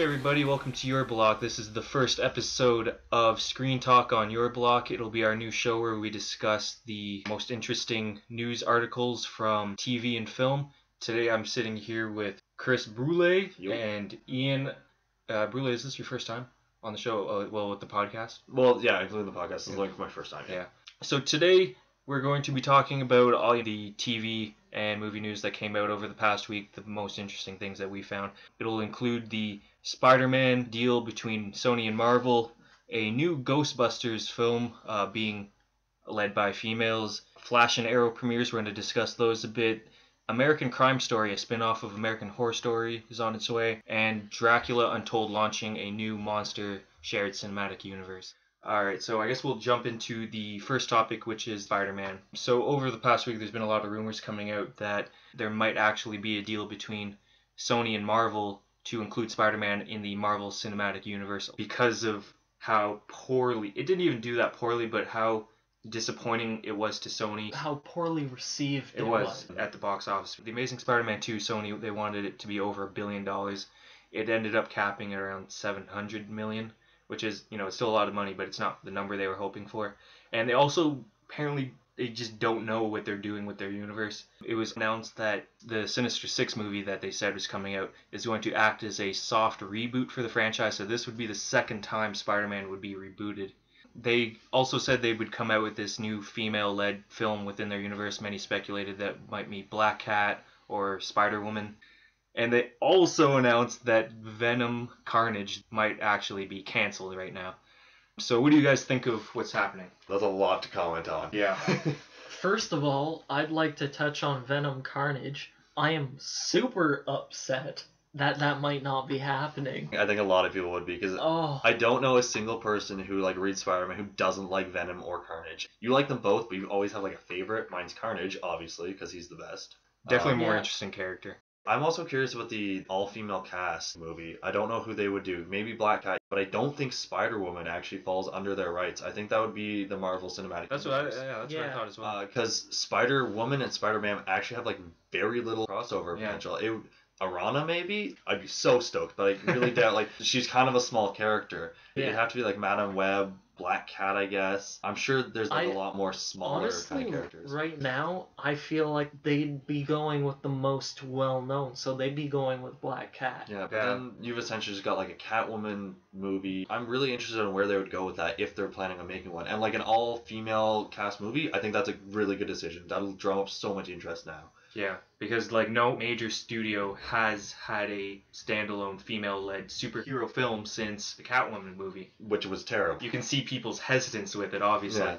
everybody, welcome to YourBlock. This is the first episode of Screen Talk on YourBlock. It'll be our new show where we discuss the most interesting news articles from TV and film. Today I'm sitting here with Chris Brule and Ian. Brule, is this your first time on the show? Well, with the podcast? Well, yeah, including the podcast. This is like my first time. Yeah. So today we're going to be talking about all the TV and movie news that came out over the past week, the most interesting things that we found. It'll include the Spider-Man deal between Sony and Marvel, a new Ghostbusters film being led by females, Flash and Arrow premieres, we're going to discuss those a bit, American Crime Story, a spin-off of American Horror Story, is on its way, and Dracula Untold launching a new monster shared cinematic universe. Alright, so I guess we'll jump into the first topic, which is Spider-Man. So over the past week, there's been a lot of rumors coming out that there might actually be a deal between Sony and Marvel to include Spider-Man in the Marvel Cinematic Universe because of how poorly, it didn't even do that poorly, but how disappointing it was to Sony. How poorly received it was at the box office. The Amazing Spider-Man 2, Sony, they wanted it to be over $1 billion. It ended up capping at around $700 million. Which is, it's still a lot of money, but it's not the number they were hoping for. And they also, apparently, they just don't know what they're doing with their universe. It was announced that the Sinister Six movie that they said was coming out is going to act as a soft reboot for the franchise, so this would be the second time Spider-Man would be rebooted. They also said they would come out with this new female-led film within their universe. Many speculated that might be Black Cat or Spider-Woman. And they also announced that Venom Carnage might actually be canceled right now. So what do you guys think of what's happening? That's a lot to comment on. Yeah. First of all, I'd like to touch on Venom Carnage. I am super upset that that might not be happening. I think a lot of people would be, because I don't know a single person who reads Spider-Man who doesn't like Venom or Carnage. You like them both, but you always have a favorite. Mine's Carnage, obviously, because he's the best. Definitely more interesting character. I'm also curious about the all-female cast movie. I don't know who they would do. Maybe Black Cat, but I don't think Spider-Woman actually falls under their rights. I think that would be the Marvel Cinematic Universe. What I thought as well. Because Spider-Woman and Spider-Man actually have very little crossover potential. Arana, maybe? I'd be so stoked, but I really doubt. She's kind of a small character. It'd have to be Madam Web, Black Cat, I guess. I'm sure there's a lot more smaller kind of characters. Right now, I feel like they'd be going with the most well-known, so they'd be going with Black Cat. Yeah, but then you've essentially just got a Catwoman movie. I'm really interested in where they would go with that if they're planning on making one. And an all-female cast movie, I think that's a really good decision. That'll draw up so much interest now. Yeah, because no major studio has had a standalone female-led superhero film since the Catwoman movie. Which was terrible. You can see people's hesitance with it, obviously. Yeah.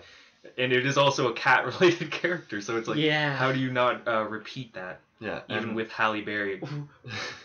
And it is also a cat-related character, so it's how do you not repeat that? Yeah. Even with Halle Berry.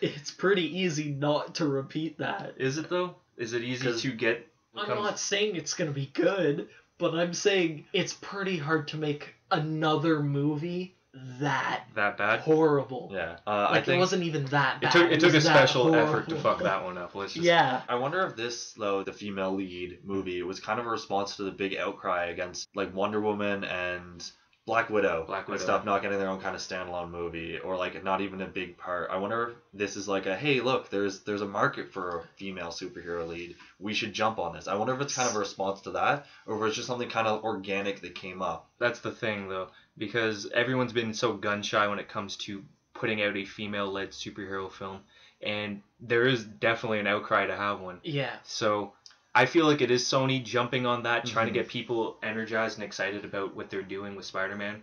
It's pretty easy not to repeat that. Is it, though? Is it easy to get... I'm not saying it's going to be good, but I'm saying it's pretty hard to make another movie that bad, horrible. Yeah, I think it wasn't even that bad. It took a special effort to fuck that one up. I wonder if this, though, the female lead movie, was kind of a response to the big outcry against Wonder Woman and Black Widow and stuff not getting their own kind of standalone movie, or not even a big part. I wonder if this is hey, look, there's a market for a female superhero lead. We should jump on this. I wonder if it's kind of a response to that, or if it's just something kind of organic that came up. That's the thing, though, because everyone's been so gun-shy when it comes to putting out a female-led superhero film, and there is definitely an outcry to have one. Yeah. So I feel like it is Sony jumping on that, trying to get people energized and excited about what they're doing with Spider-Man.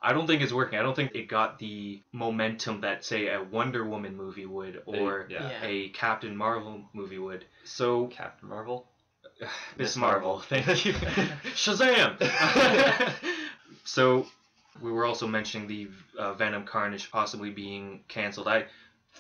I don't think it's working. I don't think it got the momentum that, say, a Wonder Woman movie would, or a Captain Marvel movie would. So Captain Marvel? Miss Marvel. Thank you. Shazam! So we were also mentioning the Venom Carnage possibly being canceled. I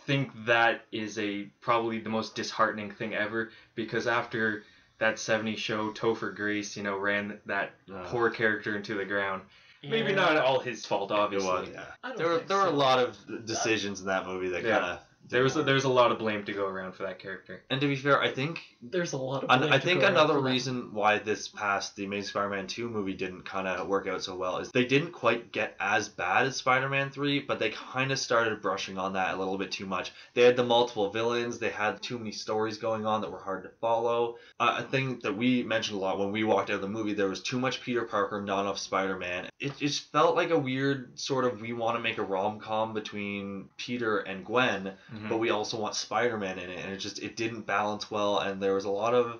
think that is probably the most disheartening thing ever, because after that 70s show, Topher Grace, ran that poor character into the ground. Yeah. Maybe not all his fault, obviously. It was, yeah. There were a lot of decisions in that movie that kind of There's a lot of blame to go around for that character. And to be fair, I think there's a lot of blame I to think go around another for that. reason why this past the Amazing Spider-Man 2 movie didn't kind of work out so well is they didn't quite get as bad as Spider-Man 3, but they kind of started brushing on that a little bit too much. They had the multiple villains, they had too many stories going on that were hard to follow. A thing that we mentioned a lot when we walked out of the movie, there was too much Peter Parker, not enough Spider-Man. It just felt like a weird sort of, we want to make a rom-com between Peter and Gwen, but we also want Spider-Man in it, and it didn't balance well, and there was a lot of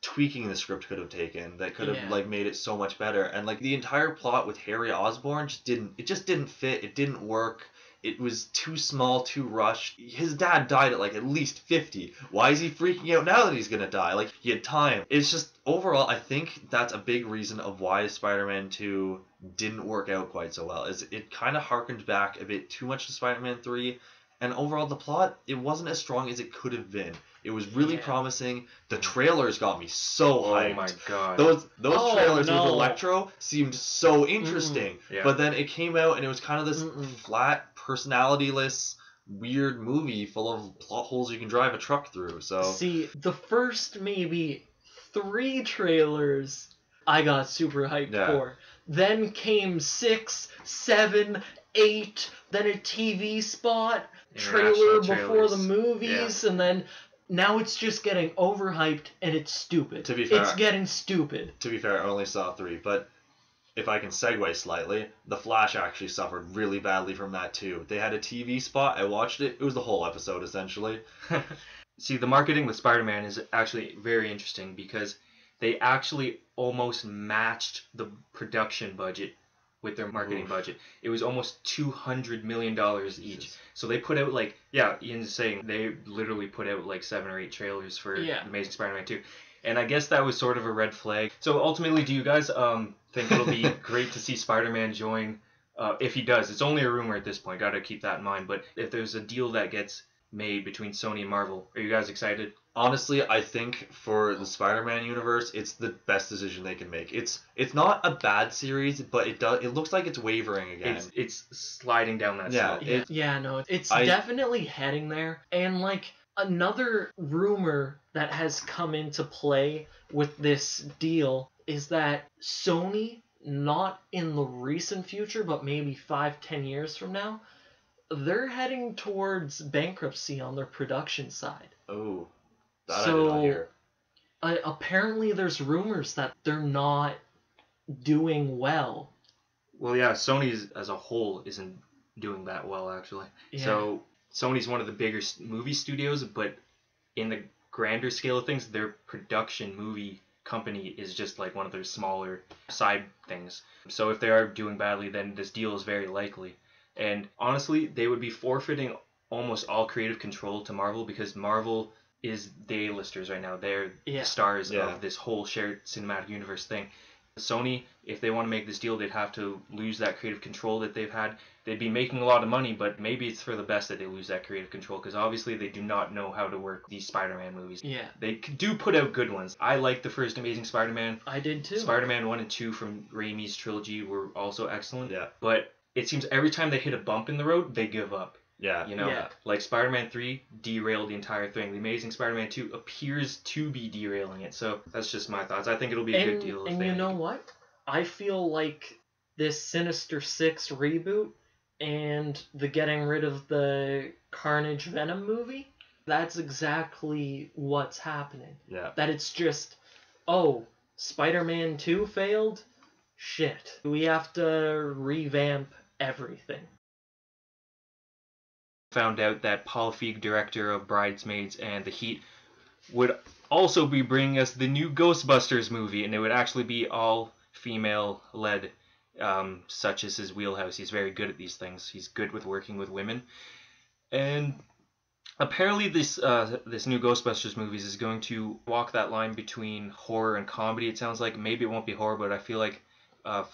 tweaking the script could have taken that could have like made it so much better. And like the entire plot with Harry Osborn just didn't fit. It didn't work. It was too small, too rushed. His dad died at like at least 50. Why is he freaking out now that he's gonna die? Like, he had time. It's just, overall, I think that's a big reason of why Spider-Man 2 didn't work out quite so well. Is it kind of harkened back a bit too much to Spider-Man 3. And overall, the plot, it wasn't as strong as it could have been. It was really promising. The trailers got me so hyped. Oh my god. Those trailers with Electro seemed so interesting. Yeah. But then it came out and it was kind of this flat, personality-less, weird movie full of plot holes you can drive a truck through. So see, the first maybe 3 trailers I got super hyped for. Then came 6, 7, 8, then a TV spot, trailer before the movies, and then now it's just getting overhyped and it's stupid. To be fair, it's getting stupid. To be fair, I only saw 3, but if I can segue slightly, The Flash actually suffered really badly from that too. They had a TV spot, I watched it, it was the whole episode essentially. See, the marketing with Spider-Man is actually very interesting because they actually almost matched the production budget with their marketing budget. It was almost $200 million each. So they put out like, Ian's saying they literally put out like 7 or 8 trailers for Amazing Spider-Man 2. And I guess that was sort of a red flag. So ultimately, do you guys think it'll be great to see Spider-Man join? If he does, it's only a rumor at this point, gotta keep that in mind. But if there's a deal that gets made between Sony and Marvel, are you guys excited? Honestly, I think for the Spider-Man universe, it's the best decision they can make. It's not a bad series, but it looks like it's wavering again. It's sliding down that slope. It's definitely heading there. And like another rumor that has come into play with this deal is that Sony, not in the recent future, but maybe 5-10 years from now, they're heading towards bankruptcy on their production side. Oh. That I did not hear. Apparently there's rumors that they're not doing well. Well, yeah, Sony as a whole isn't doing that well, actually. Yeah. So Sony's one of the bigger movie studios, but in the grander scale of things, their production movie company is just like one of their smaller side things. So if they are doing badly, then this deal is very likely. And honestly, they would be forfeiting almost all creative control to Marvel because Marvel is the A-listers right now. They're the stars of this whole shared cinematic universe thing. Sony, if they want to make this deal, they'd have to lose that creative control that they've had. They'd be making a lot of money, but maybe it's for the best that they lose that creative control because obviously they do not know how to work these Spider-Man movies. Yeah. They do put out good ones. I like the first Amazing Spider-Man. I did too. Spider-Man 1 and 2 from Raimi's trilogy were also excellent. Yeah. But it seems every time they hit a bump in the road, they give up. Yeah. You know, like Spider-Man 3 derailed the entire thing. The Amazing Spider-Man 2 appears to be derailing it. So that's just my thoughts. I think it'll be a good deal. And you know what? I feel like this Sinister Six reboot and the getting rid of the Carnage Venom movie, that's exactly what's happening. Yeah. That it's just, Spider-Man 2 failed? Shit. We have to revamp everything. Found out that Paul Feig, director of Bridesmaids and The Heat, would also be bringing us the new Ghostbusters movie, and it would actually be all female-led, such as his wheelhouse. He's very good at these things. He's good with working with women. And apparently this new Ghostbusters movie is going to walk that line between horror and comedy. It sounds like maybe it won't be horror, but I feel like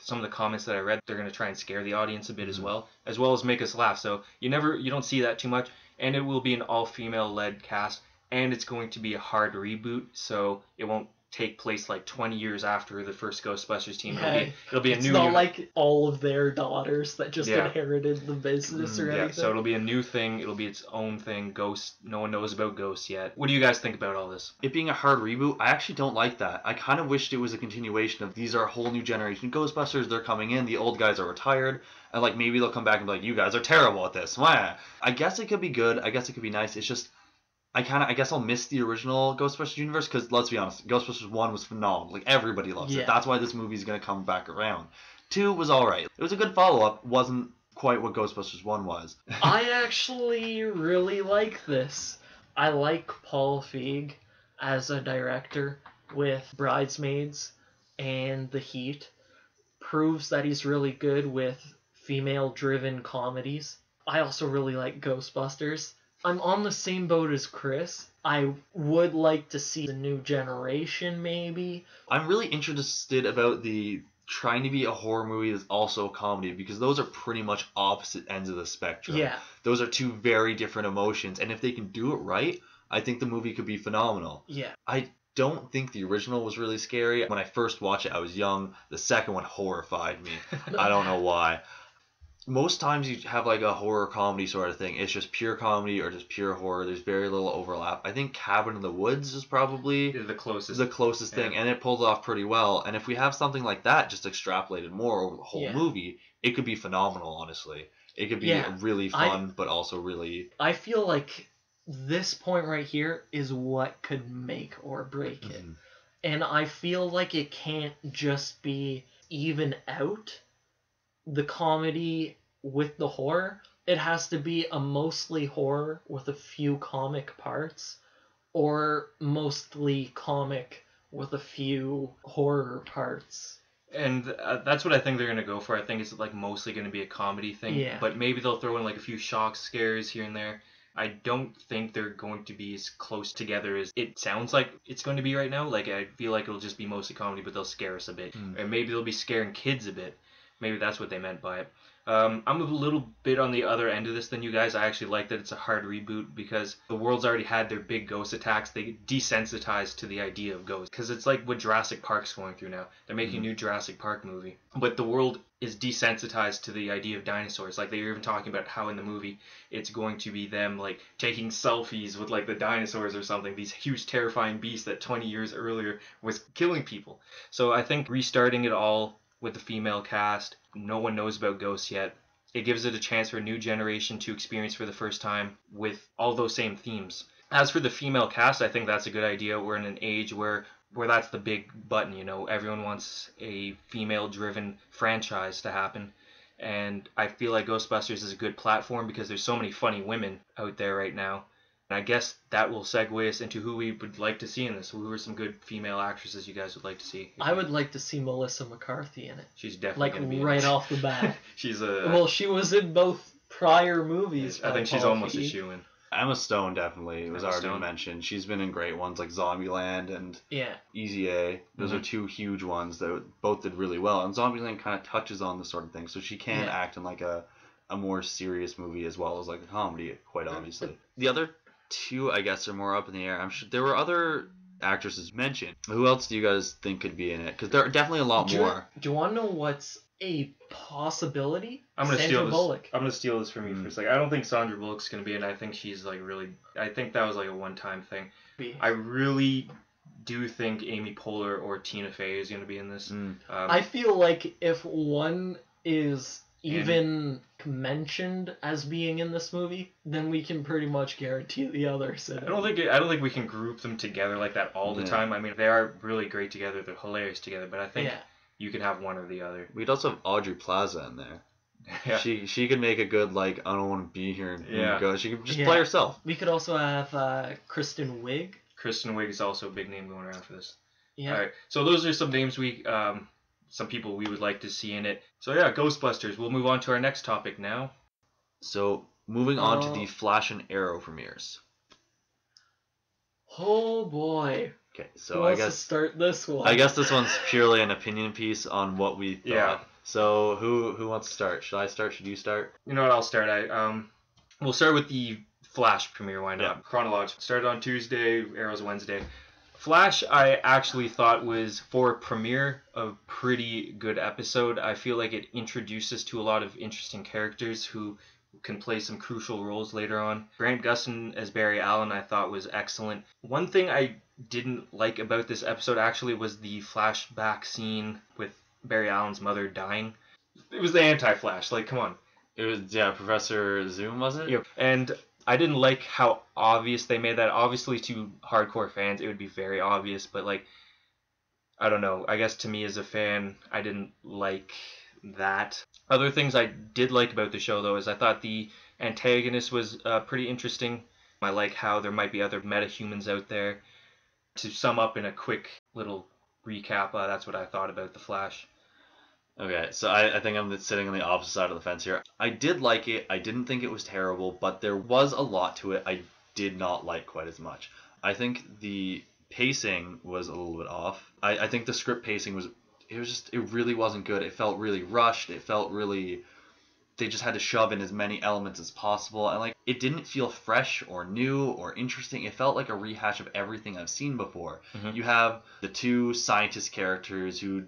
some of the comments that I read, they're going to try and scare the audience a bit as well as make us laugh. So you don't see that too much, and it will be an all-female led cast, and it's going to be a hard reboot, so it won't take place like 20 years after the first Ghostbusters team. Yeah, It'll be a it's new. not like all of their daughters that just inherited the business or anything. Yeah, so it'll be a new thing. It'll be its own thing. Ghosts. No one knows about ghosts yet. What do you guys think about all this? It being a hard reboot, I actually don't like that. I kind of wished it was a continuation of these are a whole new generation of Ghostbusters. They're coming in. The old guys are retired. And like maybe they'll come back and be like, you guys are terrible at this. Wah. I guess it could be good. I guess it could be nice. It's just I guess I'll miss the original Ghostbusters universe because let's be honest, Ghostbusters 1 was phenomenal. Like everybody loves it. That's why this movie's gonna come back around. 2 was alright. It was a good follow-up. Wasn't quite what Ghostbusters 1 was. I actually really like this. I like Paul Feig as a director with Bridesmaids and The Heat. Proves that he's really good with female-driven comedies. I also really like Ghostbusters. I'm on the same boat as Chris. I would like to see the new generation, maybe. I'm really interested about the trying to be a horror movie that's also a comedy because those are pretty much opposite ends of the spectrum. Yeah. Those are two very different emotions, and if they can do it right, I think the movie could be phenomenal. Yeah. I don't think the original was really scary. When I first watched it, I was young. The second one horrified me. I don't know why. Most times you have like a horror comedy sort of thing. It's just pure comedy or just pure horror. There's very little overlap. I think Cabin in the Woods is probably the closest thing, and it pulled it off pretty well. And if we have something like that just extrapolated more over the whole movie, it could be phenomenal, honestly. It could be really fun, but also really... I feel like this point right here is what could make or break it. And I feel like it can't just be even out the comedy with the horror. It has to be a mostly horror with a few comic parts, or mostly comic with a few horror parts. And that's what I think they're going to go for. I think it's like mostly going to be a comedy thing, but maybe they'll throw in like a few shock scares here and there. I don't think they're going to be as close together as it sounds like it's going to be right now. Like, I feel like it'll just be mostly comedy, but they'll scare us a bit. And maybe they'll be scaring kids a bit. Maybe that's what they meant by it. I'm a little bit on the other end of this than you guys. I actually like that it's a hard reboot because the world's already had their big ghost attacks. They desensitized to the idea of ghosts because it's like what Jurassic Park's going through now. They're making a new Jurassic Park movie. But the world is desensitized to the idea of dinosaurs. Like, they were even talking about how in the movie it's going to be them like taking selfies with like the dinosaurs or something. These huge terrifying beasts that 20 years earlier was killing people. So I think restarting it all with the female cast, no one knows about ghosts yet. It gives it a chance for a new generation to experience for the first time with all those same themes. As for the female cast, I think that's a good idea. We're in an age where that's the big button, you know. Everyone wants a female-driven franchise to happen. And I feel like Ghostbusters is a good platform because there's so many funny women out there right now. And I guess that will segue us into who we would like to see in this. Who are some good female actresses you guys would like to see? I would like to see Melissa McCarthy in it. She's definitely going to be right off the bat. Well, she was in both prior movies. I think she's almost a shoo-in. Emma Stone definitely was already mentioned. She's been in great ones like Zombieland and Easy A. Those are two huge ones that both did really well. And Zombieland kind of touches on this sort of thing, so she can act in like a more serious movie as well as like a comedy, quite obviously. The other two, I guess, are more up in the air. I'm sure there were other actresses mentioned. Who else do you guys think could be in it? Because there are definitely a lot more. Do you want to know what's a possibility? I'm gonna Sandra Bullock. I'm gonna steal this from you for a second. I don't think Sandra Bullock's gonna be in. I think she's like really. I think that was like a one-time thing. I really do think Amy Poehler or Tina Fey is gonna be in this. I feel like if one is even mentioned as being in this movie, then we can pretty much guarantee the others. I don't think we can group them together like that all the time. I mean, they are really great together. They're hilarious together. But I think you can have one or the other. We'd also have Aubrey Plaza in there. She could make a good like I don't want to be here and go. She could just play herself. We could also have Kristen Wiig. Kristen Wiig is also a big name going around for this. Yeah. All right. So those are some names some people we would like to see in it. So yeah, Ghostbusters. We'll move on to our next topic now. So moving on to the Flash and Arrow premieres. Oh boy. Okay, so Who wants to start this one? I guess this one's purely an opinion piece on what we thought. Yeah. So who wants to start? Should I start? Should you start? You know what? I'll start. We'll start with the Flash premiere. Why not? Chronological. Started on Tuesday. Arrow's Wednesday. Flash, I actually thought was, for a premiere, a pretty good episode. I feel like it introduces to a lot of interesting characters who can play some crucial roles later on. Grant Gustin as Barry Allen I thought was excellent. One thing I didn't like about this episode actually was the flashback scene with Barry Allen's mother dying. It was the anti-Flash, like, come on. It was, yeah, Professor Zoom, was it? Yep. And I didn't like how obvious they made that. Obviously, to hardcore fans, it would be very obvious, but, like, I don't know. I guess to me as a fan, I didn't like that. Other things I did like about the show, though, is I thought the antagonist was pretty interesting. I like how there might be other metahumans out there. To sum up in a quick little recap, that's what I thought about The Flash. Okay, so I think I'm sitting on the opposite side of the fence here. I did like it. I didn't think it was terrible, but there was a lot to it I did not like quite as much. I think the pacing was a little bit off. I think the script pacing was, it really wasn't good. It felt really rushed. It felt really, they just had to shove in as many elements as possible. And, like, it didn't feel fresh or new or interesting. It felt like a rehash of everything I've seen before. Mm-hmm. You have the two scientist characters who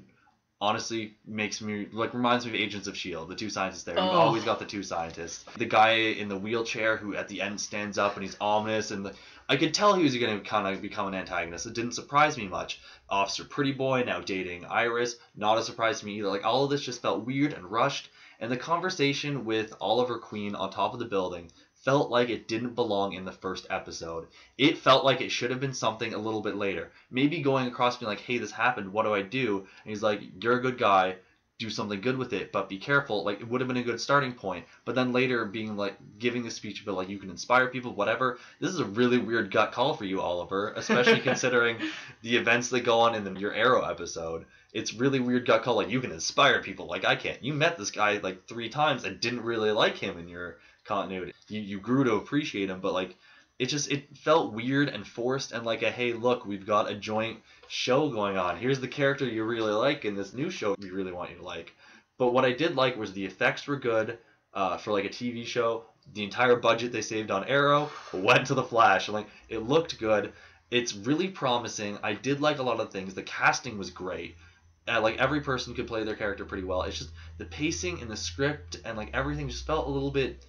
honestly reminds me of Agents of S.H.I.E.L.D., the two scientists there. You've always got the two scientists. The guy in the wheelchair who at the end stands up and he's ominous, and I could tell he was going to kind of become an antagonist. It didn't surprise me much. Officer Pretty Boy now dating Iris, not a surprise to me either. Like, all of this just felt weird and rushed, and the conversation with Oliver Queen on top of the building felt like it didn't belong in the first episode. It felt like it should have been something a little bit later. Maybe going across being like, hey, this happened, what do I do? And he's like, you're a good guy, do something good with it, but be careful. Like, it would have been a good starting point. But then later being like, giving a speech about like, you can inspire people, whatever. This is a really weird gut call for you, Oliver, especially considering the events that go on in your Arrow episode. It's really weird gut call, like, you can inspire people, like I can't. You met this guy like 3 times and didn't really like him in your continuity. You grew to appreciate him, but like it felt weird and forced, and like a, hey, look, we've got a joint show going on. Here's the character you really like in this new show we really want you to like. But what I did like was the effects were good for like a TV show. The entire budget they saved on Arrow went to The Flash, and like it looked good. It's really promising. I did like a lot of things. The casting was great. Like every person could play their character pretty well. It's just the pacing and the script and like everything just felt a little bit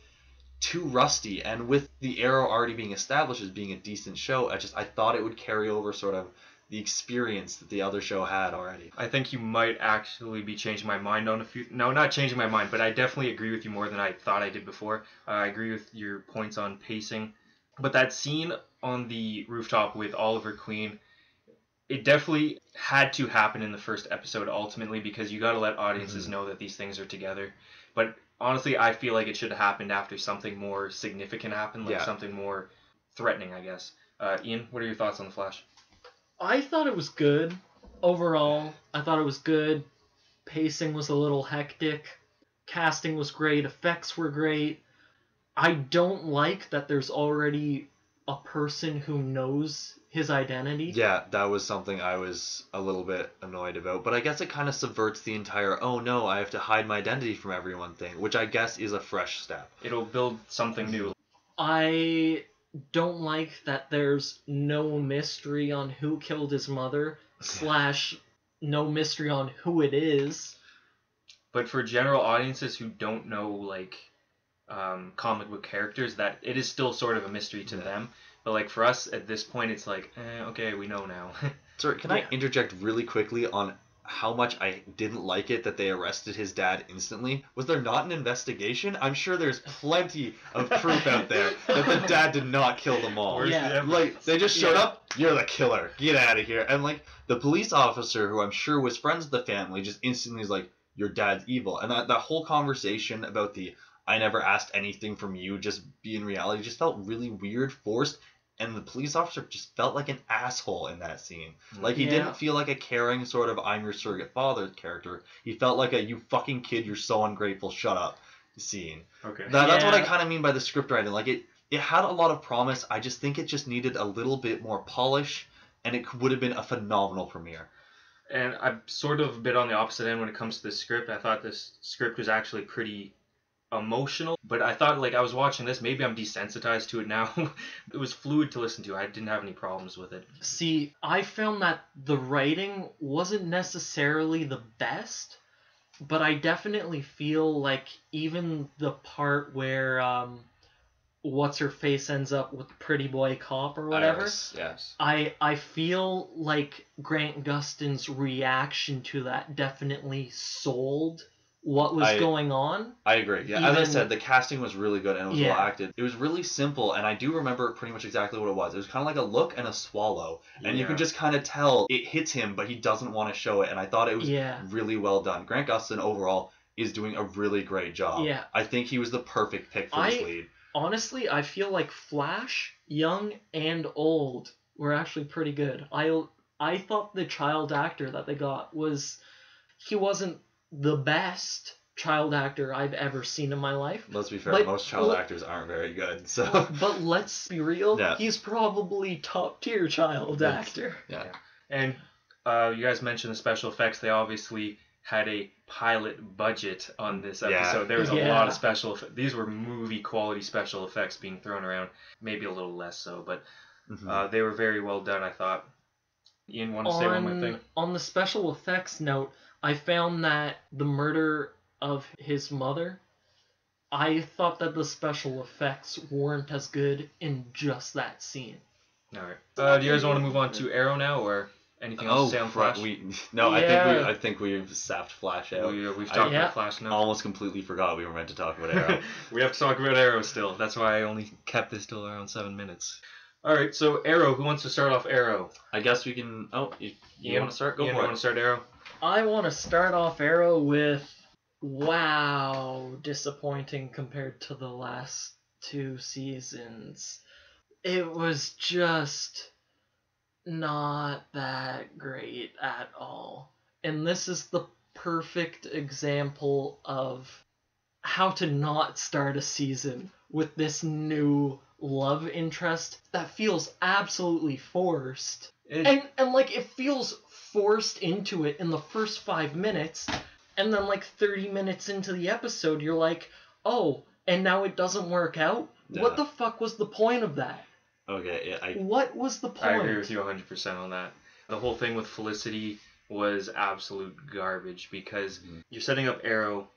too rusty, and with the Arrow already being established as being a decent show, I thought it would carry over sort of the experience that the other show had already. I think you might actually be changing my mind on a few... No, not changing my mind, but I definitely agree with you more than I thought I did before. I agree with your points on pacing. But that scene on the rooftop with Oliver Queen, it definitely had to happen in the first episode ultimately, because you got to let audiences know that these things are together. But honestly, I feel like it should have happened after something more significant happened, like something more threatening, I guess. Ian, what are your thoughts on The Flash? I thought it was good. Overall, I thought it was good. Pacing was a little hectic. Casting was great. Effects were great. I don't like that there's already a person who knows his identity. Yeah, that was something I was a little bit annoyed about. But I guess it kind of subverts the entire, oh no, I have to hide my identity from everyone thing, which I guess is a fresh step. It'll build something new. I don't like that there's no mystery on who killed his mother, / no mystery on who it is. But for general audiences who don't know, like, comic book characters, that it is still sort of a mystery to them. But like for us at this point, it's like, okay, we know now. Sorry, can I interject really quickly on how much I didn't like it that they arrested his dad instantly? Was there not an investigation? I'm sure there's plenty of proof out there that the dad did not kill them all. Yeah. Like, they just showed up, you're the killer, get out of here. And like, the police officer, who I'm sure was friends with the family, just instantly is like, your dad's evil. And that whole conversation about the, I never asked anything from you, just be in reality, just felt really weird, forced. And the police officer just felt like an asshole in that scene. Like, he didn't feel like a caring sort of I'm your surrogate father character. He felt like a you fucking kid, you're so ungrateful, shut up scene. Okay. That's what I kind of mean by the script writing. Like, it had a lot of promise. I just think it just needed a little bit more polish, and it would have been a phenomenal premiere. And I'm sort of a bit on the opposite end when it comes to the script. I thought this script was actually pretty emotional, but I thought, like, I was watching this, maybe I'm desensitized to it now. It was fluid to listen to. I didn't have any problems with it. See, I found that the writing wasn't necessarily the best, but I definitely feel like even the part where what's her face ends up with Pretty Boy Cop or whatever. Iris, yes. I feel like Grant Gustin's reaction to that definitely sold what was going on. I agree. Yeah, as I said, the casting was really good and it was well acted. It was really simple, and I do remember pretty much exactly what it was. It was kind of like a look and a swallow, and you could just kind of tell it hits him, but he doesn't want to show it. And I thought it was really well done. Grant Gustin overall is doing a really great job. Yeah, I think he was the perfect pick for his lead. Honestly, I feel like Flash, young and old, were actually pretty good. I thought the child actor that they got he wasn't the best child actor I've ever seen in my life. Let's be fair, most child actors aren't very good. So, but let's be real, he's probably top tier child actor. Yeah. And you guys mentioned the special effects. They obviously had a pilot budget on this episode. There was a lot of special effects. These were movie quality special effects being thrown around. Maybe a little less so, but they were very well done, I thought. Ian, want to say one more thing? On the special effects note, I found that the murder of his mother, I thought that the special effects weren't as good in just that scene. All right. Do you guys want to move on to Arrow now, or anything else to say on Flash? I think we've sapped Flash out. We've talked about Flash now. Almost completely forgot we were meant to talk about Arrow. We have to talk about Arrow still. That's why I only kept this till around 7 minutes. All right, so Arrow. Who wants to start off Arrow? I guess we can. Oh, you want to start? Go for it. You want to start Arrow? I want to start off Arrow with, wow, disappointing compared to the last 2 seasons. It was just not that great at all. And this is the perfect example of how to not start a season with this new love interest that feels absolutely forced. And like, it feels forced into it in the first 5 minutes, and then like 30 minutes into the episode you're like, oh, and now it doesn't work out? What the fuck was the point of that? Okay, yeah, what was the point? I agree with you 100% on that. The whole thing with Felicity was absolute garbage, because you're setting up Arrow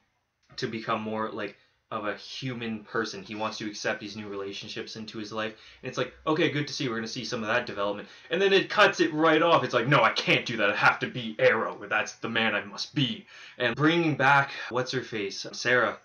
to become more like of a human person. He wants to accept these new relationships into his life, and it's like, okay, good to see, we're going to see some of that development, and then it cuts it right off. It's like, no, I can't do that, I have to be Arrow, that's the man I must be. And bringing back what's her face, Sarah,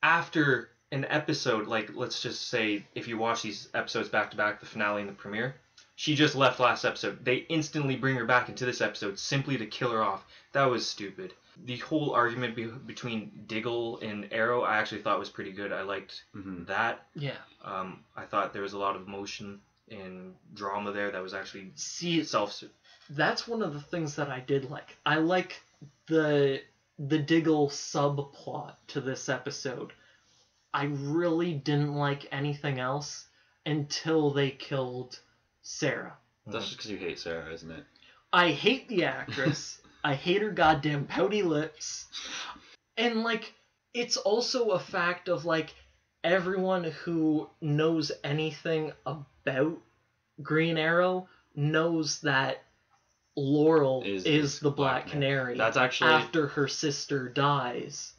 after an episode, like, let's just say if you watch these episodes back to back, the finale and the premiere, she just left last episode. They instantly bring her back into this episode simply to kill her off. That was stupid. The whole argument between Diggle and Arrow, I actually thought was pretty good. I liked that. Yeah. I thought there was a lot of emotion and drama there that was actually That's one of the things that I did like. I like the Diggle subplot to this episode. I really didn't like anything else until they killed Sarah. That's just because you hate Sarah, isn't it? I hate the actress. I hate her goddamn pouty lips. And, like, it's also a fact of, like, everyone who knows anything about Green Arrow knows that Laurel is the Black Canary. That's actually, after her sister dies,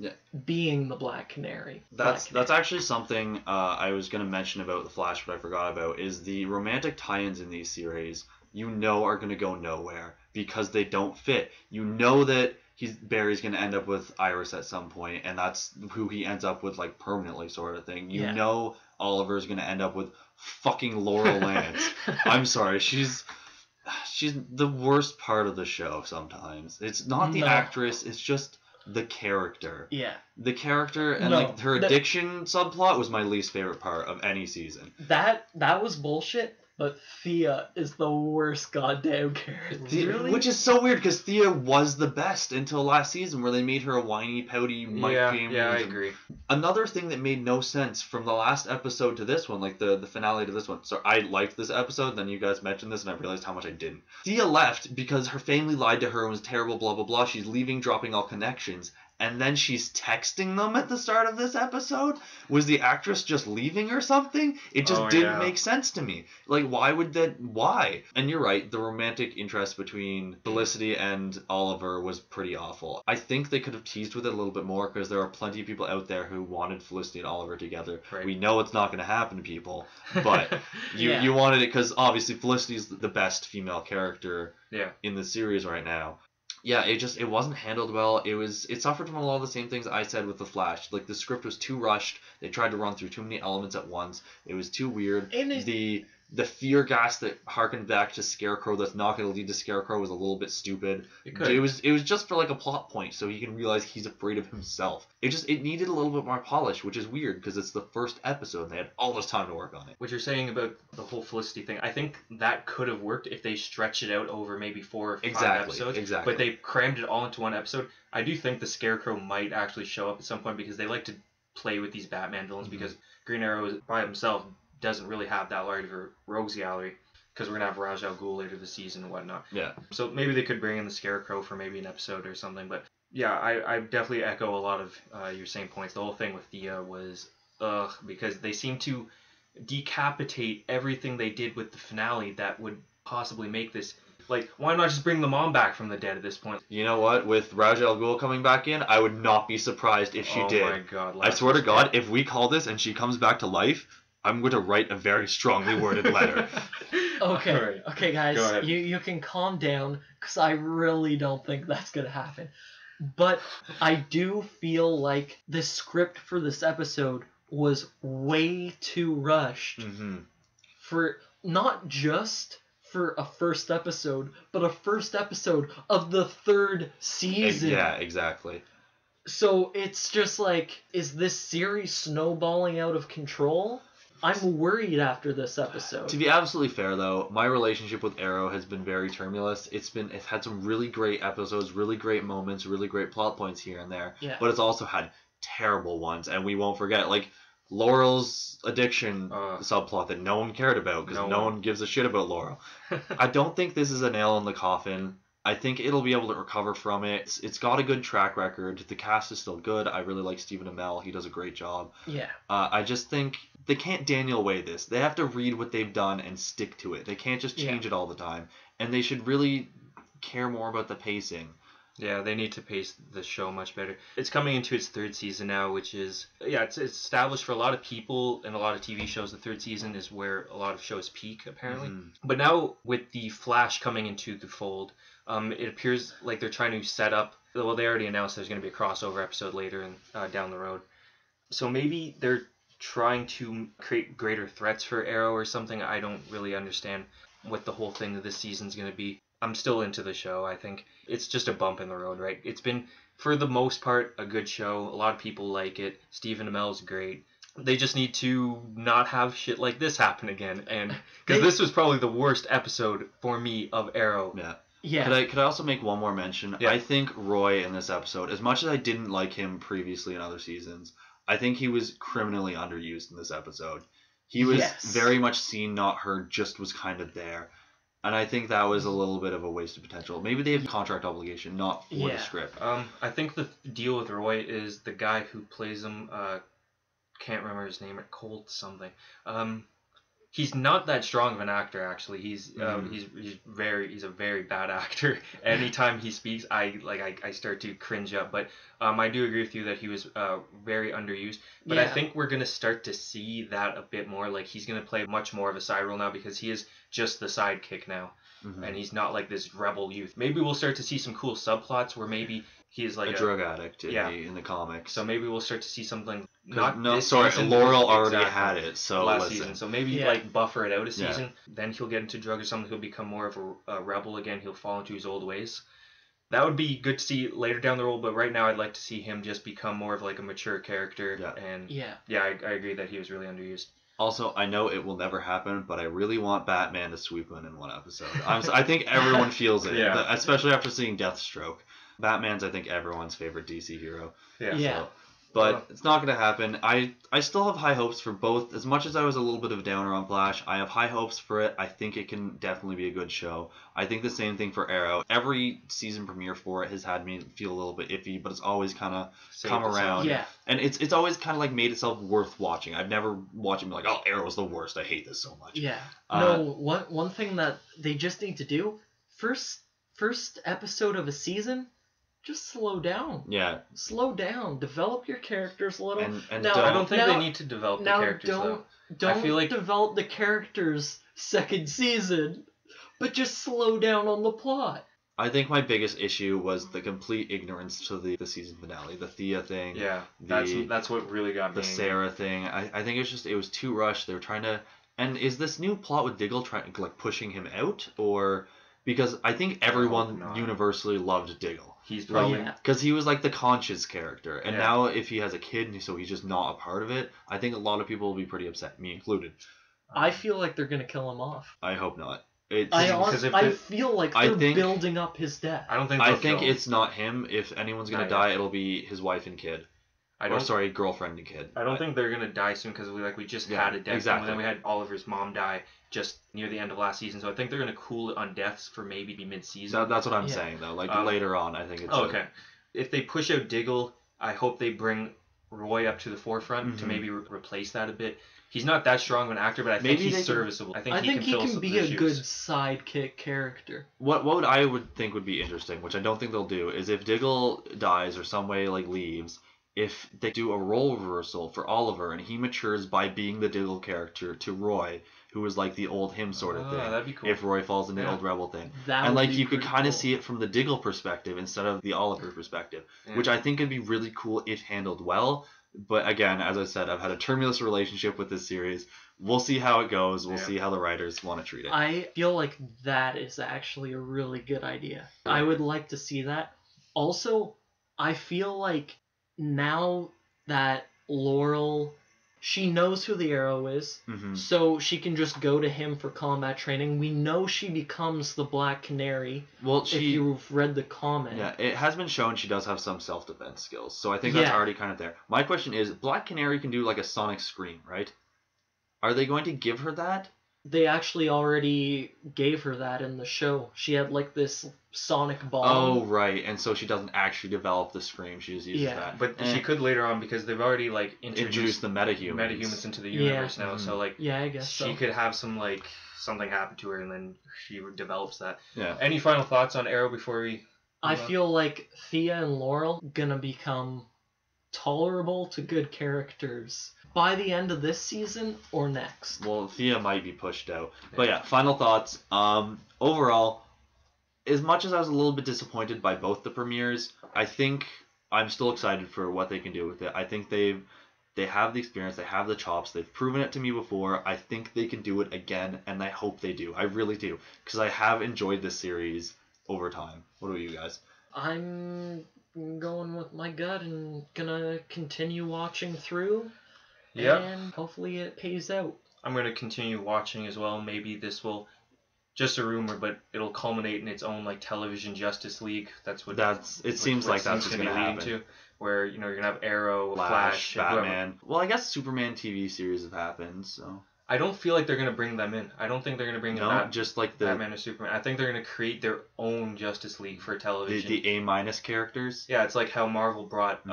being the Black Canary. That's actually something I was going to mention about The Flash, but I forgot about, is the romantic tie-ins in these series, you know, are going to go nowhere because they don't fit. You know that Barry's going to end up with Iris at some point, and that's who he ends up with, like, permanently, sort of thing. You know Oliver's going to end up with fucking Laurel Lance. I'm sorry, she's the worst part of the show sometimes. It's not the actress, it's just the character. Yeah. The character and like her addiction subplot was my least favorite part of any season. That was bullshit, but Thea is the worst goddamn character. Really? Which is so weird because Thea was the best until last season where they made her a whiny, pouty Mike James. Yeah, I agree. Another thing that made no sense from the last episode to this one, like the finale to this one. So I liked this episode, then you guys mentioned this and I realized how much I didn't. Thea left because her family lied to her and was terrible, blah, blah, blah. She's leaving, dropping all connections. and then she's texting them at the start of this episode. Was the actress just leaving or something? It just didn't make sense to me. Like, why? And you're right, the romantic interest between Felicity and Oliver was pretty awful. I think they could have teased with it a little bit more, because there are plenty of people out there who wanted Felicity and Oliver together. Right. We know it's not going to happen to people, but you wanted it because obviously Felicity's the best female character in the series right now. Yeah, it wasn't handled well. It suffered from a lot of the same things I said with The Flash. Like, the script was too rushed. They tried to run through too many elements at once. It was too weird. And the fear gas that harkened back to Scarecrow that's not going to lead to Scarecrow was a little bit stupid. It was just for like a plot point so he can realize he's afraid of himself. It needed a little bit more polish, which is weird because it's the first episode and they had all this time to work on it. What you're saying about the whole Felicity thing, I think that could have worked if they stretched it out over maybe 4 or 5 episodes. Exactly. But they crammed it all into one episode. I do think the Scarecrow might actually show up at some point because they like to play with these Batman villains because Green Arrow is by himself doesn't really have that large of a rogues gallery, because we're going to have Ra's al Ghul later this season and whatnot. Yeah. So maybe they could bring in the Scarecrow for maybe an episode or something. But yeah, I definitely echo a lot of your same points. The whole thing with Thea was because they seem to decapitate everything they did with the finale that would possibly make this. Like, why not just bring the mom back from the dead at this point? You know what? With Ra's al Ghul coming back in, I would not be surprised if she did. Oh my god. I swear to God, if we call this and she comes back to life, I'm going to write a very strongly worded letter. Okay, Right. okay, guys, you can calm down, because I really don't think that's going to happen. But I do feel like the script for this episode was way too rushed for not just for a first episode, but a first episode of the 3rd season. Yeah, exactly. So it's just like, is this series snowballing out of control? I'm worried after this episode. To be absolutely fair, though, my relationship with Arrow has been very tumultuous. It's had some really great episodes, really great moments, really great plot points here and there. Yeah. But it's also had terrible ones, and we won't forget, like, Laurel's addiction subplot that no one cared about because no one gives a shit about Laurel. I don't think this is a nail in the coffin. I think it'll be able to recover from it. It's got a good track record. The cast is still good. I really like Stephen Amell. He does a great job. Yeah. I just think they can't Daniel Way this. They have to read what they've done and stick to it. They can't just change it all the time. And they should really care more about the pacing. Yeah, they need to pace the show much better. It's coming into its 3rd season now, which is, it's established for a lot of people and a lot of TV shows. The 3rd season is where a lot of shows peak, apparently. But now, with the Flash coming into the fold, it appears like they're trying to set up, well, they already announced there's going to be a crossover episode later down the road. So maybe they're trying to create greater threats for Arrow or something. I don't really understand what the whole thing of this season's going to be. I'm still into the show. I think it's just a bump in the road, right? It's been, for the most part, a good show. A lot of people like it. Stephen Amell's great. They just need to not have shit like this happen again. And because this was probably the worst episode for me of Arrow. Yeah. Yeah. Could I also make one more mention? Yeah. I think Roy in this episode, as much as I didn't like him previously in other seasons, I think he was criminally underused in this episode. He was very much seen, not heard, just was kind of there. And I think that was a little bit of a waste of potential. Maybe they have contract obligation, not for the script. I think the deal with Roy is the guy who plays him, can't remember his name, Colt something. He's not that strong of an actor, actually. He's a very bad actor. Anytime he speaks, I start to cringe up. But I do agree with you that he was very underused. But I think we're gonna start to see that a bit more. Like, he's gonna play much more of a side role now because he is just the sidekick now, and he's not like this rebel youth. Maybe we'll start to see some cool subplots where maybe he's like a drug addict in the comics. So maybe we'll start to see something. Laurel already had it. So last season. So maybe buffer it out a season. Then he'll get into drugs or something. He'll become more of a rebel again. He'll fall into his old ways. That would be good to see later down the road. But right now, I'd like to see him just become more of like a mature character. I agree that he was really underused. Also, I know it will never happen, but I really want Batman to sweep in one episode. I think everyone feels it, especially after seeing Deathstroke. Batman's, I think, everyone's favorite DC hero. Yeah. But it's not going to happen. I still have high hopes for both. As much as I was a little bit of a downer on Flash, I have high hopes for it. I think it can definitely be a good show. I think the same thing for Arrow. Every season premiere for it has had me feel a little bit iffy, but it's always kind of come around. Yeah. And it's always kind of like made itself worth watching. I've never watched it and be like, oh, Arrow's the worst. I hate this so much. Yeah. No, one thing that they just need to do, first episode of a season, just slow down. Yeah. Slow down. Develop your characters a little. And now, I don't think they need to develop the characters, though. Don't I feel like develop the characters second season, but just slow down on the plot. I think my biggest issue was the complete ignorance to the season finale. The Thea thing. Yeah, that's what really got me. The Sarah thing. I think it was too rushed. They were trying to... And is this new plot with Diggle pushing him out? Or... Because I think everyone universally loved Diggle. He's probably... Because he was like the conscious character. And now if he has a kid, so he's just not a part of it, I think a lot of people will be pretty upset, me included. I feel like they're going to kill him off. I hope not. I feel like they're building up his death. I think it's not him. If anyone's going to die, it'll be his wife and kid. Girlfriend and kid. I don't think they're gonna die soon because we just had a death. Exactly. And then we had Oliver's mom die just near the end of last season. So I think they're gonna cool it on deaths for maybe mid-season. That's what I'm saying though. Like later on, I think it's. Oh, okay. If they push out Diggle, I hope they bring Roy up to the forefront to maybe replace that a bit. He's not that strong of an actor, but I think he's serviceable. I think he can be a good sidekick character. What I would think would be interesting, which I don't think they'll do, is if Diggle dies or some way leaves. If they do a role reversal for Oliver and he matures by being the Diggle character to Roy, who was like the old him sort of thing. That'd be cool. If Roy falls into the old rebel thing. You could kind of see it from the Diggle perspective instead of the Oliver perspective, which I think would be really cool if handled well. But again, as I said, I've had a tumultuous relationship with this series. We'll see how it goes. We'll see how the writers want to treat it. I feel like that is actually a really good idea. I would like to see that. Also, I feel like now that Laurel, she knows who the Arrow is, so she can just go to him for combat training. We know she becomes the Black Canary. Well, if you've read the comic. Yeah, it has been shown she does have some self-defense skills, so I think that's already kind of there. My question is, Black Canary can do like a sonic scream, right? Are they going to give her that? They actually already gave her that in the show. She had like this sonic bomb. Oh, right. And so she doesn't actually develop the scream. She just uses that. But she could later on because they've already introduced the metahumans into the universe now. So I guess she could have some something happen to her and then she develops that. Yeah. Any final thoughts on Arrow before we... I feel like Thea and Laurel gonna become tolerable to good characters by the end of this season or next. Well, Thea might be pushed out. But yeah, final thoughts. Overall, as much as I was a little bit disappointed by both the premieres, I think I'm still excited for what they can do with it. I think they have the experience, they have the chops, they've proven it to me before. I think they can do it again, and I hope they do. I really do, because I have enjoyed this series over time. What about you guys? I'm going with my gut and gonna continue watching through. Yeah. And hopefully it pays out. I'm going to continue watching as well. Maybe this will, just a rumor, but it'll culminate in its own television Justice League. It seems like that's what's going to happen. To, where you're going to have Arrow, Flash, Batman. Well, I guess Superman TV series have happened, so. I don't feel like they're going to bring them in. I don't think they're going to bring in just like the Batman or Superman. I think they're going to create their own Justice League for television. The A- characters? Yeah, it's like how Marvel brought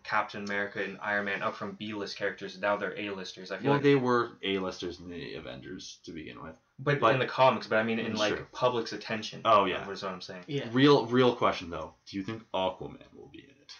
Captain America and Iron Man up from B-list characters. Now they're A-listers. I feel they were A-listers in the Avengers to begin with. But in the comics, but I mean in public's attention. Oh, yeah. That's what I'm saying. Yeah. Real question, though. Do you think Aquaman will be in it?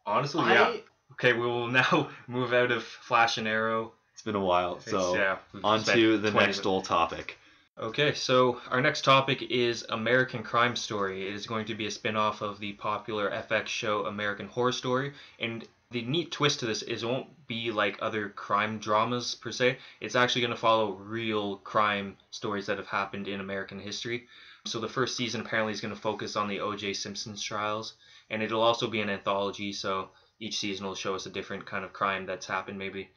Honestly, yeah. Okay, we will now move out of Flash and Arrow. It's been a while, so on to the next old topic. Okay, so our next topic is American Crime Story. It is going to be a spin-off of the popular FX show American Horror Story, and the neat twist to this is it won't be like other crime dramas per se. It's actually going to follow real crime stories that have happened in American history. So the first season apparently is going to focus on the O.J. Simpson trials, and it'll also be an anthology, so each season will show us a different kind of crime that's happened maybe.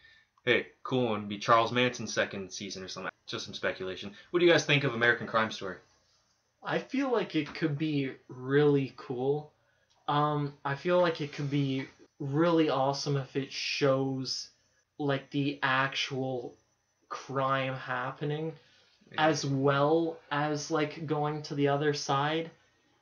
Hey, cool one. Be Charles Manson's second season or something. Just some speculation. What do you guys think of American Crime Story? I feel like it could be really cool. I feel like it could be really awesome if it shows like the actual crime happening as well as like going to the other side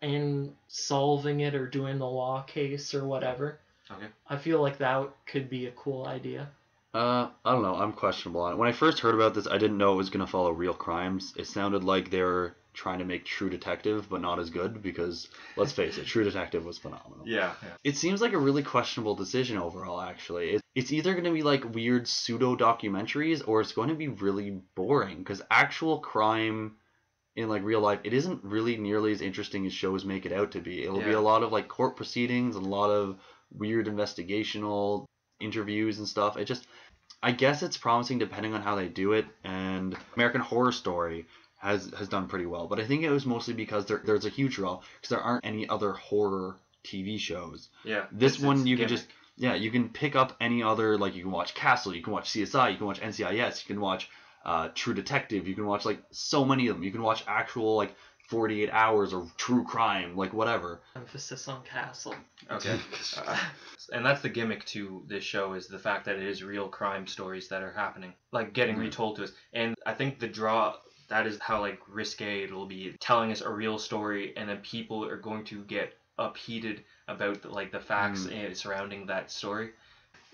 and solving it or doing the law case or whatever. Okay. I feel like that could be a cool idea. I don't know. I'm questionable on it. When I first heard about this, I didn't know it was going to follow real crimes. It sounded like they were trying to make True Detective, but not as good because, let's face it, True Detective was phenomenal. Yeah. It seems like a really questionable decision overall, actually. It's either going to be like weird pseudo-documentaries or it's going to be really boring because actual crime in like real life, it isn't really nearly as interesting as shows make it out to be. It'll be a lot of like court proceedings and a lot of weird investigational interviews and stuff. I guess it's promising depending on how they do it, and American Horror Story has done pretty well, but I think it was mostly because there's a huge draw because there aren't any other horror TV shows. Yeah. This one you can just you can pick up any other, like you can watch Castle, you can watch CSI, you can watch NCIS, you can watch True Detective, you can watch like so many of them. You can watch actual like 48 Hours or True Crime, like whatever. Emphasis on Castle. Okay. And that's the gimmick to this show, is the fact that it is real crime stories that are happening, like getting retold to us. And I think the draw, that is how like risque it'll be, telling us a real story, and then people are going to get upheated about the facts surrounding that story.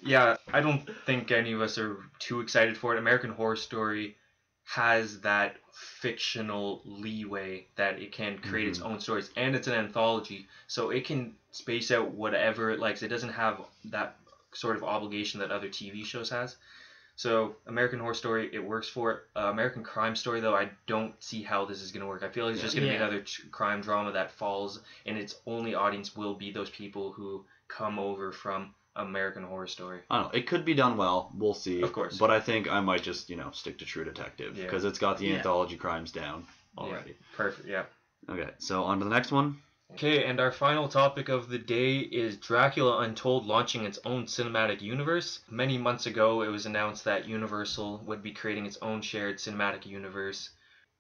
Yeah, I don't think any of us are too excited for it. American Horror Story has that fictional leeway that it can create its own stories, and it's an anthology, so it can space out whatever it likes. It doesn't have that sort of obligation that other TV shows has. So American Horror Story, it works for it. American Crime Story, though, I don't see how this is going to work. I feel like it's just going to be another crime drama that falls, and its only audience will be those people who come over from American Horror Story. I don't know. It could be done well. We'll see. Of course. But I think I might just, stick to True Detective because it's got the anthology crimes down already. Yeah. Perfect, yeah. Okay, so on to the next one. Okay, and our final topic of the day is Dracula Untold launching its own cinematic universe. Many months ago, it was announced that Universal would be creating its own shared cinematic universe,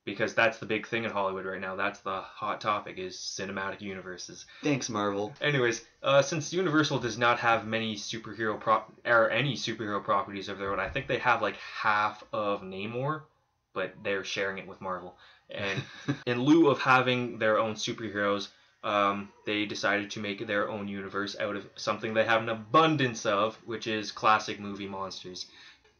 because that's the big thing in Hollywood right now. That's the hot topic, is cinematic universes. Thanks, Marvel. Anyways, since Universal does not have many superhero properties of their own, I think they have like half of Namor, but they're sharing it with Marvel. And in lieu of having their own superheroes, they decided to make their own universe out of something they have an abundance of, which is classic movie monsters.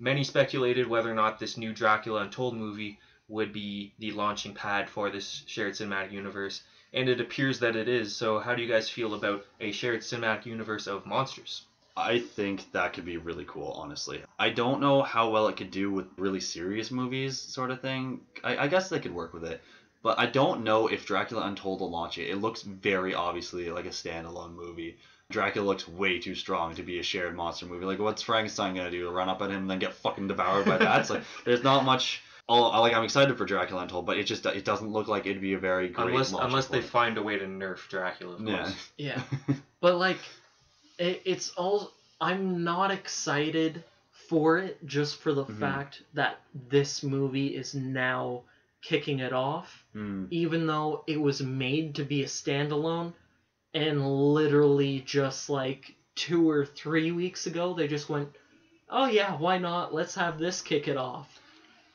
Many speculated whether or not this new Dracula Untold movie would be the launching pad for this shared cinematic universe, and it appears that it is. So how do you guys feel about a shared cinematic universe of monsters? I think that could be really cool, honestly. I don't know how well it could do with really serious movies sort of thing. I guess they could work with it. But I don't know if Dracula Untold will launch it. It looks very obviously like a standalone movie. Dracula looks way too strong to be a shared monster movie. Like, what's Frankenstein gonna do? Run up at him and then get fucking devoured by that? It's like, there's not much... I'm excited for Dracula Untold, but it doesn't look like it'd be a very great unless they find a way to nerf Dracula, of course. Yeah. But like, it's all... I'm not excited for it just for the fact that this movie is now kicking it off, even though it was made to be a standalone, and literally just like 2 or 3 weeks ago they just went, oh yeah, why not, let's have this kick it off.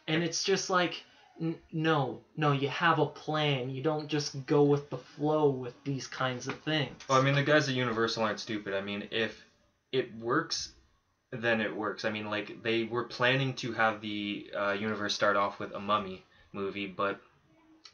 And it's just like, no, you have a plan. You don't just go with the flow with these kinds of things. Well, I mean, the guys at Universal aren't stupid. I mean, if it works, then it works. I mean, like, they were planning to have the universe start off with a Mummy movie, but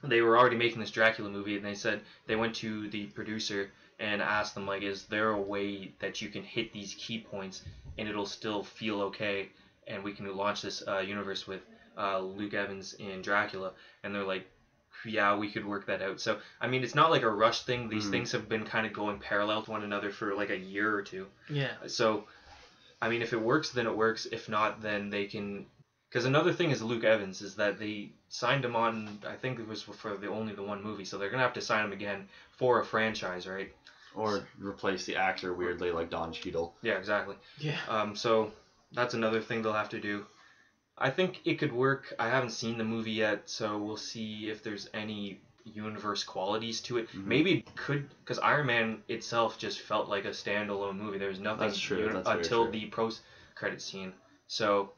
they were already making this Dracula movie, and they went to the producer and asked them, like, is there a way that you can hit these key points and it'll still feel okay, and we can launch this universe with Luke Evans in Dracula? And they're like, yeah, we could work that out. So, I mean, it's not like a rush thing. These things have been kind of going parallel to one another for like a year or two. Yeah. So, I mean, if it works, then it works. If not, then they can... Because another thing is Luke Evans, is that they signed him on, I think it was for only the one movie, so they're going to have to sign him again for a franchise, right? Or replace the actor weirdly, like Don Cheadle. Yeah, exactly. Yeah. So that's another thing they'll have to do. I think it could work. I haven't seen the movie yet, so we'll see if there's any, universe qualities to it. Mhm. Maybe it could, because Iron Man itself just felt like a standalone movie. There was nothing That's true. That's very until true. the post-credit scene. So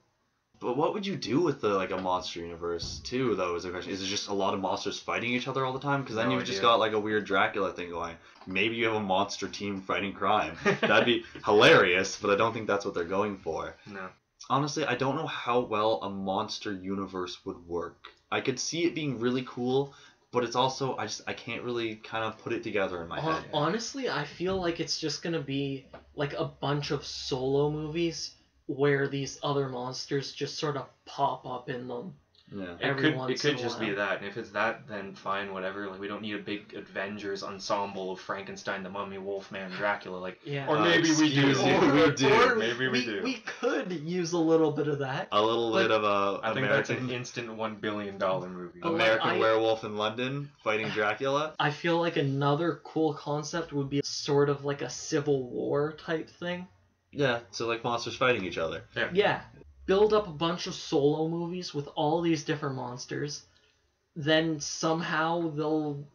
But what would you do with a monster universe too, though? Is the question. Is it just a lot of monsters fighting each other all the time? Because then No you've just idea. got like a weird Dracula thing going. Maybe you have a monster team fighting crime. That'd be hilarious, but I don't think that's what they're going for. no. Honestly, I don't know how well a monster universe would work. I could see it being really cool, but it's also I can't really kind of put it together in my head. Honestly, I feel like it's just gonna be like a bunch of solo movies where these other monsters just sort of pop up in them. Yeah. It could just be that, and if it's that, then fine, whatever. Like, we don't need a big Avengers ensemble of Frankenstein, the Mummy, Wolfman, Dracula. Like, Yeah. or maybe we do. excuse me, we do. Maybe we do. We could use a little bit of that. A little bit of a I think that's an American instant $1 billion movie. But American Werewolf in London fighting Dracula. I feel like another cool concept would be sort of like a Civil War type thing. Yeah, so like monsters fighting each other. Yeah. Build up a bunch of solo movies with all these different monsters. Then somehow they'll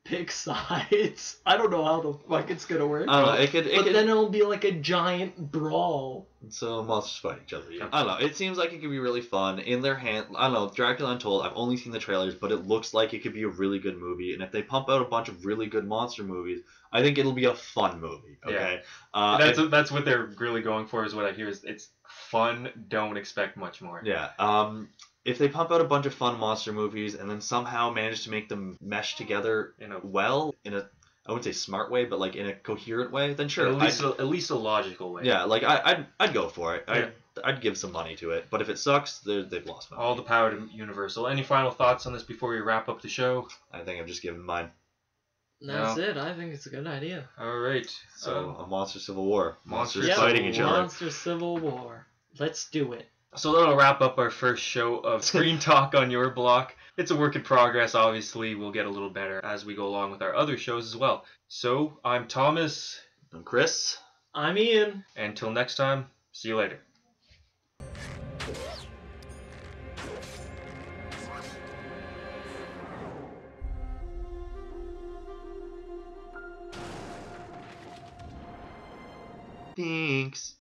pick sides. I don't know how the fuck it's gonna work. I don't know. But then it'll be like a giant brawl. So monsters fight each other. Yeah. I don't know. It seems like it could be really fun. In their hand, I don't know. Dracula Untold. I've only seen the trailers, but it looks like it could be a really good movie. And if they pump out a bunch of really good monster movies, I think it'll be a fun movie. Okay. That's what they're really going for. Is what I hear. Is it's fun. Don't expect much more. Yeah. If they pump out a bunch of fun monster movies and then somehow manage to make them mesh together in a I wouldn't say smart way, but like in a coherent way, then sure. At least a logical way. Yeah, like I'd go for it. Yeah. I'd give some money to it. But if it sucks, they've lost money. All the power to Universal. Any final thoughts on this before we wrap up the show? I think I've just given mine. That's it. I think it's a good idea. All right. So a monster civil war. Monsters Yeah, fighting each other. Monster Civil War. Let's do it. So that'll wrap up our first show of Screen Talk on Your Block. It's a work in progress, obviously. We'll get a little better as we go along with our other shows as well. So, I'm Thomas. I'm Chris. I'm Ian. Until next time, see you later. Thanks.